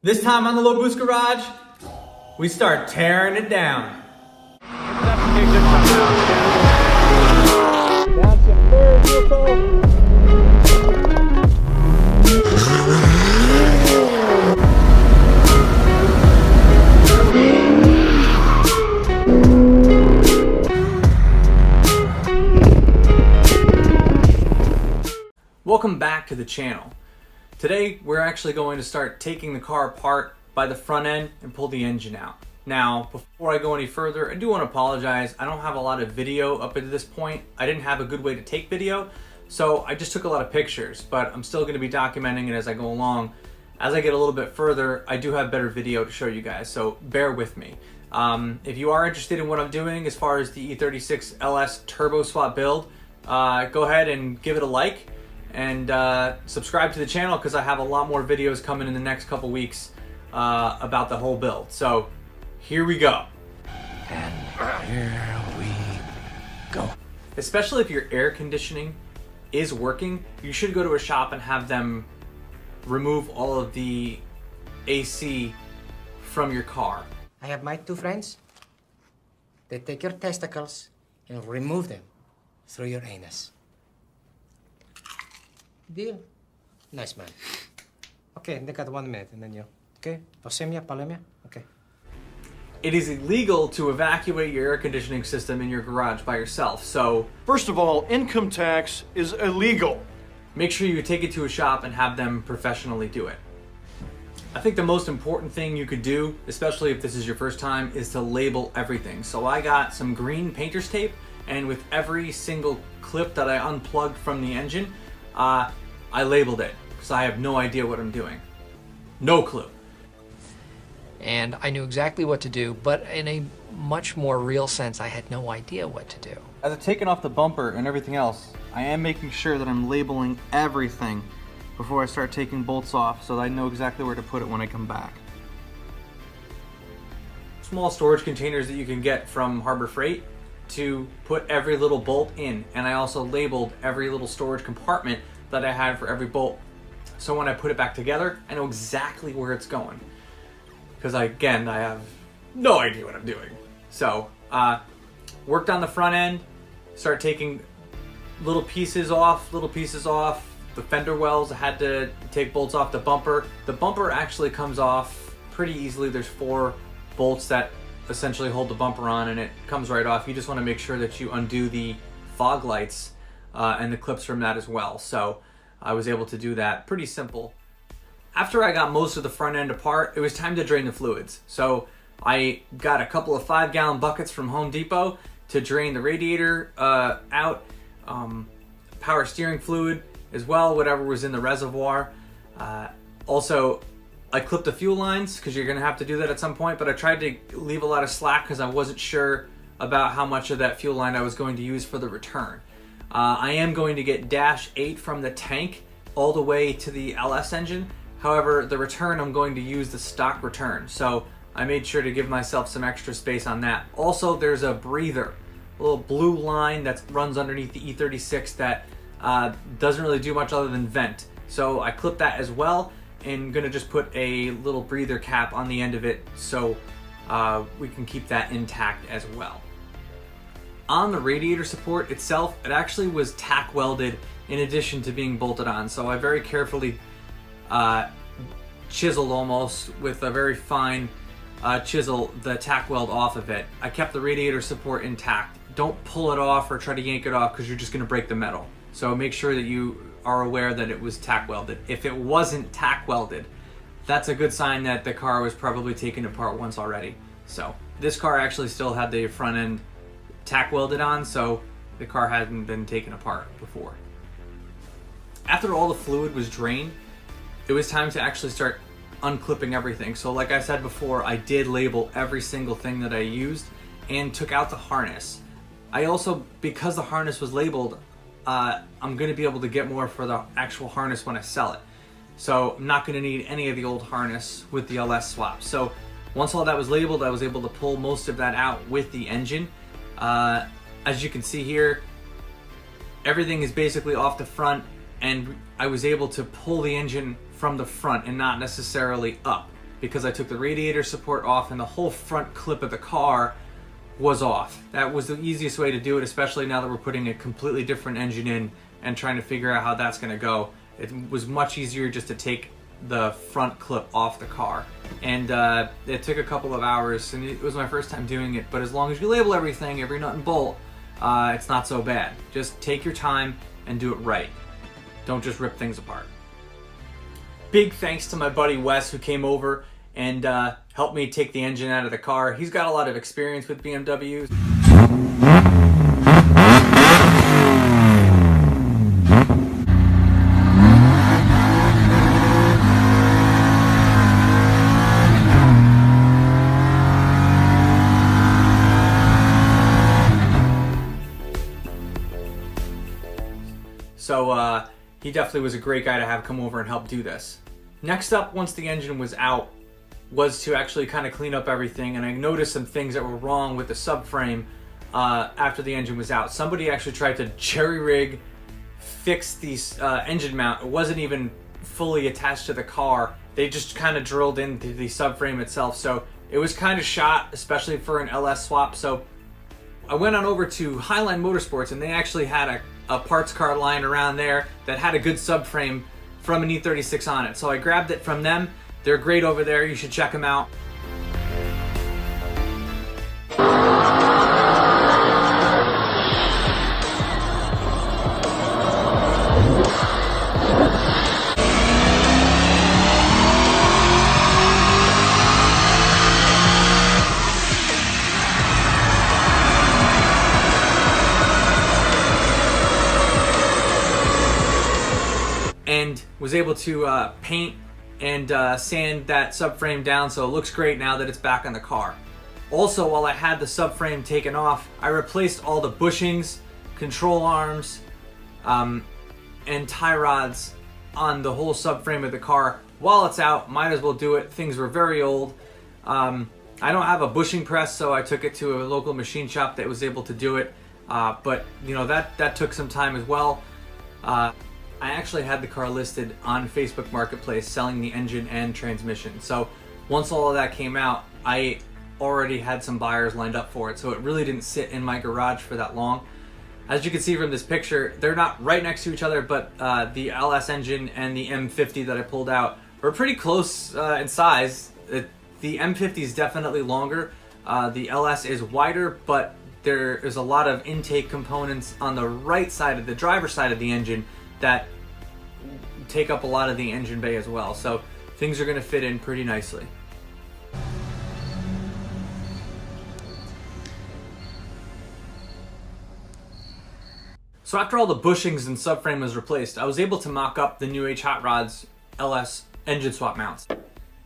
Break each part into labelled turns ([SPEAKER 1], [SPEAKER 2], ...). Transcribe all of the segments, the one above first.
[SPEAKER 1] This time on the Low Boost Garage, we start tearing it down. Welcome back to the channel. Today we're actually going to start taking the car apart by the front end and pull the engine out. Now, before I go any further, I do want to apologize. I don't have a lot of video up to this point. I didn't have a good way to take video, so I just took a lot of pictures, but I'm still going to be documenting it as I go along. As I get a little bit further, I do have better video to show you guys, so bear with me. If you are interested in what I'm doing as far as the E36 LS Turbo Swap build, go ahead and give it a like. And subscribe to the channel because I have a lot more videos coming in the next couple weeks about the whole build. So here we go.
[SPEAKER 2] And here we go.
[SPEAKER 1] Especially if your air conditioning is working, you should go to a shop and have them remove all of the AC from your car.
[SPEAKER 3] I have my two friends. They take your testicles and remove them through your anus. Deal. Nice man. Okay, they got 1 minute and then you. Okay? Posemia, palemia? Okay.
[SPEAKER 1] It is illegal to evacuate your air conditioning system in your garage by yourself, so
[SPEAKER 4] First of all, income tax is illegal.
[SPEAKER 1] make sure you take it to a shop and have them professionally do it. I think the most important thing you could do, especially if this is your first time, is to label everything. So I got some green painter's tape, and with every single clip that I unplugged from the engine, I labeled it because I have no idea what I'm doing. No clue.
[SPEAKER 5] And I knew exactly what to do, but in a much more real sense, I had no idea what to do.
[SPEAKER 1] As I'm taking off the bumper and everything else, I am making sure that I'm labeling everything before I start taking bolts off so that I know exactly where to put it when I come back. Small storage containers that you can get from Harbor Freight to put every little bolt in, and I also labeled every little storage compartment that I had for every bolt, so when I put it back together I know exactly where it's going, because I have no idea what I'm doing. So worked on the front end, start taking little pieces off, the fender wells. I had to take bolts off the bumper. The bumper actually comes off pretty easily. There's 4 bolts that essentially hold the bumper on, and it comes right off. You just want to make sure that you undo the fog lights and the clips from that as well. So I was able to do that. Pretty simple. After I got most of the front end apart, it was time to drain the fluids. So I got a couple of 5-gallon buckets from Home Depot to drain the radiator out, power steering fluid as well, whatever was in the reservoir. Also, I clipped the fuel lines because you're going to have to do that at some point, but I tried to leave a lot of slack because I wasn't sure about how much of that fuel line I was going to use for the return. I am going to get dash 8 from the tank all the way to the LS engine. However, the return, I'm going to use the stock return. So I made sure to give myself some extra space on that. Also, there's a breather, a little blue line that runs underneath the E36 that doesn't really do much other than vent. So I clipped that as well, and gonna just put a little breather cap on the end of it so we can keep that intact as well. On the radiator support itself, it actually was tack welded in addition to being bolted on. So I very carefully chiseled, almost with a very fine chisel, the tack weld off of it. I kept the radiator support intact. Don't pull it off or try to yank it off because you're just gonna break the metal. So make sure that you are aware that it was tack welded. If it wasn't tack welded, that's a good sign that the car was probably taken apart once already. So this car actually still had the front end tack welded on, so the car hadn't been taken apart before. After all the fluid was drained, it was time to actually start unclipping everything. So like I said before, I did label every single thing that I used and took out the harness. I also, because the harness was labeled, I'm going to be able to get more for the actual harness when I sell it. So I'm not going to need any of the old harness with the LS swap. So once all that was labeled, I was able to pull most of that out with the engine. As you can see here, everything is basically off the front, and I was able to pull the engine from the front and not necessarily up. because I took the radiator support off and the whole front clip of the car was off. That was the easiest way to do it, especially now that we're putting a completely different engine in and trying to figure out how that's going to go. It was much easier just to take the front clip off the car. And it took a couple of hours, and it was my first time doing it, but as long as you label everything, every nut and bolt, it's not so bad. Just take your time and do it right. Don't just rip things apart. Big thanks to my buddy Wes, who came over and helped me take the engine out of the car. He's got a lot of experience with BMWs. So he definitely was a great guy to have come over and help do this. Next up, once the engine was out, was to actually kind of clean up everything, and I noticed some things that were wrong with the subframe after the engine was out. Somebody actually tried to jerry rig, fix the engine mount. It wasn't even fully attached to the car. They just kind of drilled into the subframe itself, so it was kind of shot, especially for an LS swap. So I went on over to Highline Motorsports, and they actually had a parts card lying around there that had a good subframe from an E36 on it. So I grabbed it from them. They're great over there. You should check them out. And was able to paint and sand that subframe down so it looks great now that it's back on the car. Also, while I had the subframe taken off, I replaced all the bushings, control arms, and tie rods on the whole subframe of the car. While it's out, might as well do it. Things were very old. I don't have a bushing press, so I took it to a local machine shop that was able to do it. But you know, that took some time as well. I actually had the car listed on Facebook Marketplace selling the engine and transmission. So once all of that came out, I already had some buyers lined up for it. So it really didn't sit in my garage for that long. As you can see from this picture, they're not right next to each other, but the LS engine and the M50 that I pulled out were pretty close in size. The M50 is definitely longer. The LS is wider, but there is a lot of intake components on the right side of the driver's side of the engine that take up a lot of the engine bay as well. So things are going to fit in pretty nicely. So after all the bushings and subframe was replaced, I was able to mock up the new Age Hotrods LS engine swap mounts.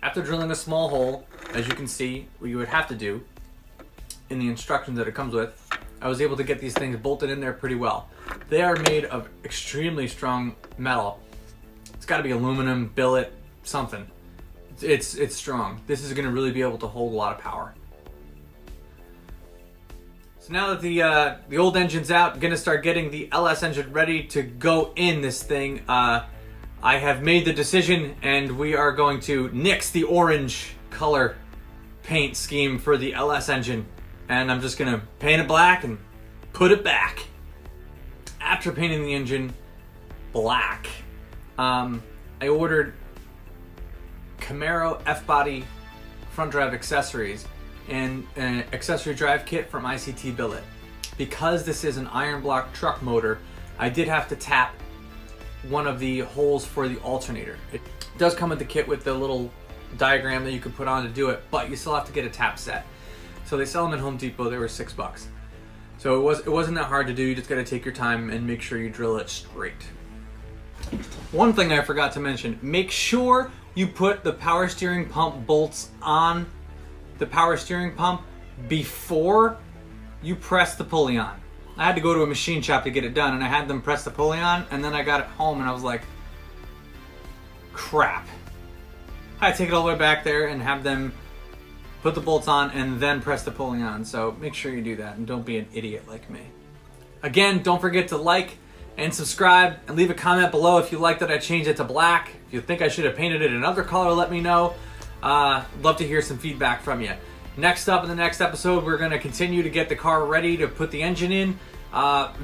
[SPEAKER 1] After drilling a small hole, as you can see, what you would have to do in the instructions that it comes with, I was able to get these things bolted in there pretty well. They are made of extremely strong metal. It's got to be aluminum, billet, something. It's strong. This is going to really be able to hold a lot of power. So now that the old engine's out, I'm going to start getting the LS engine ready to go in this thing. I have made the decision, and we are going to nix the orange color paint scheme for the LS engine. And I'm just going to paint it black and put it back. After painting the engine black, I ordered Camaro F-body front drive accessories and an accessory drive kit from ICT Billet. Because this is an iron block truck motor, I did have to tap one of the holes for the alternator. It does come with the kit with the little diagram that you can put on to do it, but you still have to get a tap set. So they sell them at Home Depot. They were $6. So it wasn't that hard to do. You just got to take your time and make sure you drill it straight. One thing I forgot to mention, make sure you put the power steering pump bolts on the power steering pump before you press the pulley on. I had to go to a machine shop to get it done, and I had them press the pulley on, and then I got it home and I was like, crap. I had to take it all the way back there and have them put the bolts on and then press the pulley on. So make sure you do that and don't be an idiot like me. Again, don't forget to like and subscribe and leave a comment below if you like that I changed it to black. If you think I should have painted it another color, let me know. Love to hear some feedback from you. Next up in the next episode, we're going to continue to get the car ready to put the engine in,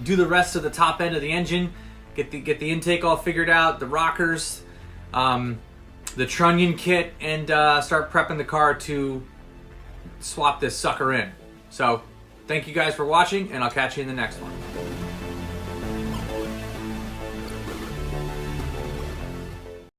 [SPEAKER 1] do the rest of the top end of the engine, get the intake all figured out, the rockers, the trunnion kit, and start prepping the car to swap this sucker in. So, thank you guys for watching, and I'll catch you in the next one.